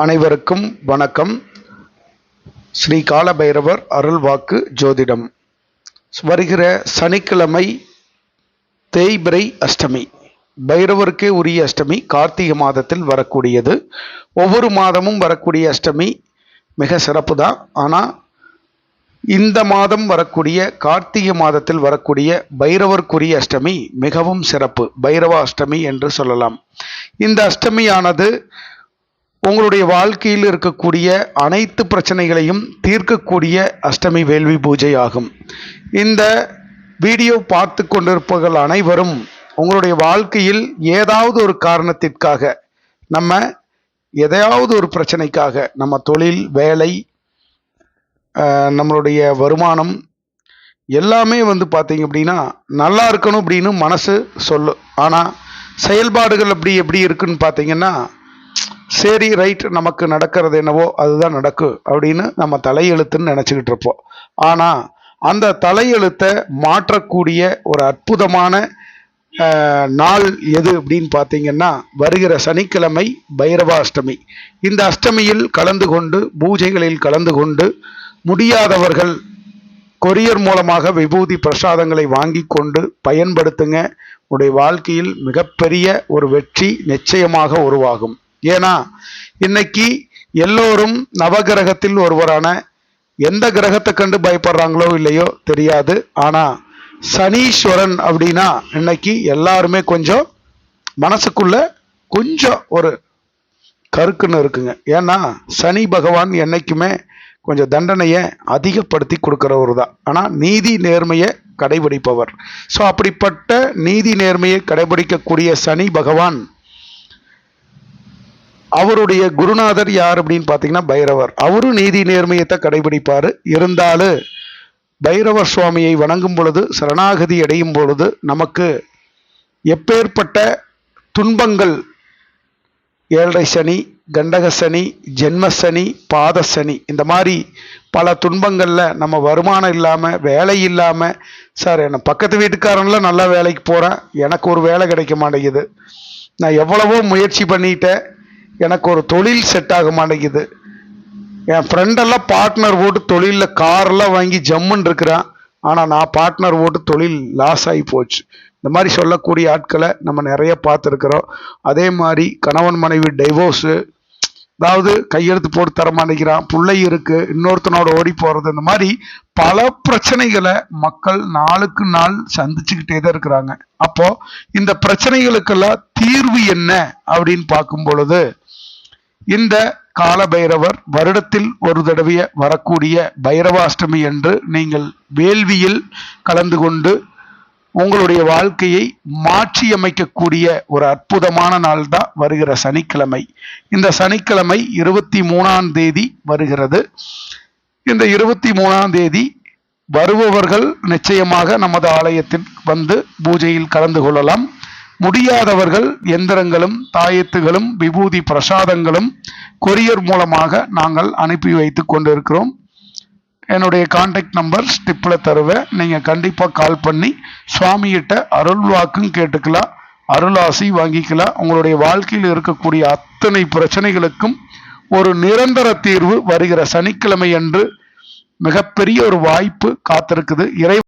அனைவருக்கும் வணக்கம். ஸ்ரீ காலபைரவர் அருள்வாக்கு ஜோதிடம். வருகிற சனிக்கிழமை தேய்பிறை அஷ்டமி, பைரவருக்கே உரிய அஷ்டமி, கார்த்திகை மாதத்தில் வரக்கூடியது. ஒவ்வொரு மாதமும் வரக்கூடிய அஷ்டமி மிக சிறப்பு தான். ஆனால் இந்த மாதம் வரக்கூடிய கார்த்திகை மாதத்தில் வரக்கூடிய பைரவருக்குரிய அஷ்டமி மிகவும் சிறப்பு, பைரவ அஷ்டமி என்று சொல்லலாம். இந்த அஷ்டமியானது உங்களுடைய வாழ்க்கையில் இருக்கக்கூடிய அனைத்து பிரச்சனைகளையும் தீர்க்கக்கூடிய அஷ்டமி வேள்வி பூஜை ஆகும். இந்த வீடியோ பார்த்து கொண்டிருப்பவர்கள் அனைவரும் உங்களுடைய வாழ்க்கையில் ஏதாவது ஒரு காரணத்திற்காக, நம்ம எதையாவது ஒரு பிரச்சனைக்காக, நம்ம தொழில், வேலை, நம்மளுடைய வருமானம் எல்லாமே பார்த்தீங்க அப்படின்னா நல்லா இருக்கணும் அப்படின்னு மனசு சொல்லும். ஆனால் செயல்பாடுகள் எப்படி இருக்குன்னு பார்த்தீங்கன்னா, சரி ரைட், நமக்கு நடக்கிறது என்னவோ அதுதான் நடக்கும் அப்படின்னு நம்ம தலையெழுத்துன்னு நினச்சிக்கிட்டு இருப்போம். ஆனால் அந்த தலையெழுத்தை மாற்றக்கூடிய ஒரு அற்புதமான நாள் எது அப்படின்னு பார்த்தீங்கன்னா, வருகிற சனிக்கிழமை பைரவாஷ்டமி. இந்த அஷ்டமியில் கலந்து கொண்டு, பூஜைகளில் கலந்து கொண்டு, முடியாதவர்கள் கொரியர் மூலமாக விபூதி பிரசாதங்களை வாங்கி கொண்டு பயன்படுத்துங்க. உடைய வாழ்க்கையில் மிகப்பெரிய ஒரு வெற்றி நிச்சயமாக உருவாகும். ஏன்னா இன்னைக்கு எல்லோரும் நவகிரகத்தில் ஒருவரான, எந்த கிரகத்தை கண்டு பயப்படுறாங்களோ இல்லையோ தெரியாது, ஆனா சனீஸ்வரன் அப்படின்னா இன்னைக்கு எல்லாருமே கொஞ்சம் மனசுக்குள்ள கொஞ்சம் ஒரு கருக்குன்னு இருக்குங்க. ஏன்னா சனி பகவான் என்னைக்குமே கொஞ்சம் தண்டனையை அதிகப்படுத்தி கொடுக்கிறவர் தான். ஆனால் நீதி நேர்மையை கடைபிடிப்பவர். ஸோ அப்படிப்பட்ட நீதி நேர்மையை கடைபிடிக்கக்கூடிய சனி பகவான், அவருடைய குருநாதர் யார் அப்படின்னு பார்த்தீங்கன்னா பைரவர். அவரும் நீதி நேர்மையத்தை கடைபிடிப்பார். இருந்தாலும் பைரவர் சுவாமியை வணங்கும் பொழுது, சரணாகதி அடையும் பொழுது நமக்கு எப்பேற்பட்ட துன்பங்கள், ஏழரை சனி, கண்டக சனி, ஜென்மசனி, பாத சனி, இந்த மாதிரி பல துன்பங்களில் நம்ம வருமானம் இல்லாமல், வேலை இல்லாமல், சார் என்ன பக்கத்து வீட்டுக்காரன்லாம் நல்லா வேலைக்கு போகிறேன், எனக்கு ஒரு வேலை கிடைக்க மாட்டேங்குது, நான் எவ்வளவோ முயற்சி பண்ணிட்டேன், எனக்கு ஒரு தொழில் செட் ஆக மாட்டேங்குது, என் ஃப்ரெண்டெல்லாம் பார்ட்னர் ஓட்டு தொழிலில் காரெல்லாம் வாங்கி ஜம்முன்னு இருக்கிறான், ஆனால் நான் பார்ட்னர் ஓட்டு தொழில் லாஸ் ஆகி போச்சு. இந்த மாதிரி சொல்லக்கூடிய ஆட்களை நம்ம நிறைய பார்த்துருக்குறோம். அதே மாதிரி கணவன் மனைவி டைவோர்ஸு, அதாவது கையெழுத்து போட்டு தர மாட்டேங்கிறான், பிள்ளை இருக்கு, இன்னொருத்தனோட ஓடி போகிறது, இந்த மாதிரி பல பிரச்சனைகளை மக்கள் நாளுக்கு நாள் சந்திச்சுக்கிட்டே தான் இருக்கிறாங்க. அப்போ இந்த பிரச்சனைகளுக்கெல்லாம் தீர்வு என்ன அப்படின்னு பார்க்கும் பொழுது, இந்த கால பைரவர் வருடத்தில் ஒரு தடவைய வரக்கூடிய பைரவாஷ்டமி என்று நீங்கள் வேள்வியில் கலந்து கொண்டு உங்களுடைய வாழ்க்கையை மாற்றியமைக்கக்கூடிய ஒரு அற்புதமான நாள் தான் வருகிற சனிக்கிழமை. இந்த சனிக்கிழமை 23ஆம் தேதி வருகிறது. இந்த 23ஆம் தேதி வருபவர்கள் நிச்சயமாக நமது ஆலயத்தில் வந்து பூஜையில் கலந்து கொள்ளலாம். முடியாதவர்கள் எந்திரங்களும், தாயத்துகளும், விபூதி பிரசாதங்களும் கொரியர் மூலமாக நாங்கள் அனுப்பி வைத்து கொண்டிருக்கிறோம். என்னுடைய கான்டாக்ட் நம்பர் ஸ்டிப்பில் தருவேன். நீங்கள் கண்டிப்பாக கால் பண்ணி சுவாமிகிட்ட அருள் வாக்கும் கேட்டுக்கலாம், அருளாசி வாங்கிக்கலாம். உங்களுடைய வாழ்க்கையில் இருக்கக்கூடிய அத்தனை பிரச்சனைகளுக்கும் ஒரு நிரந்தர தீர்வு வருகிற சனிக்கிழமை அன்று மிகப்பெரிய ஒரு வாய்ப்பு காத்திருக்குது.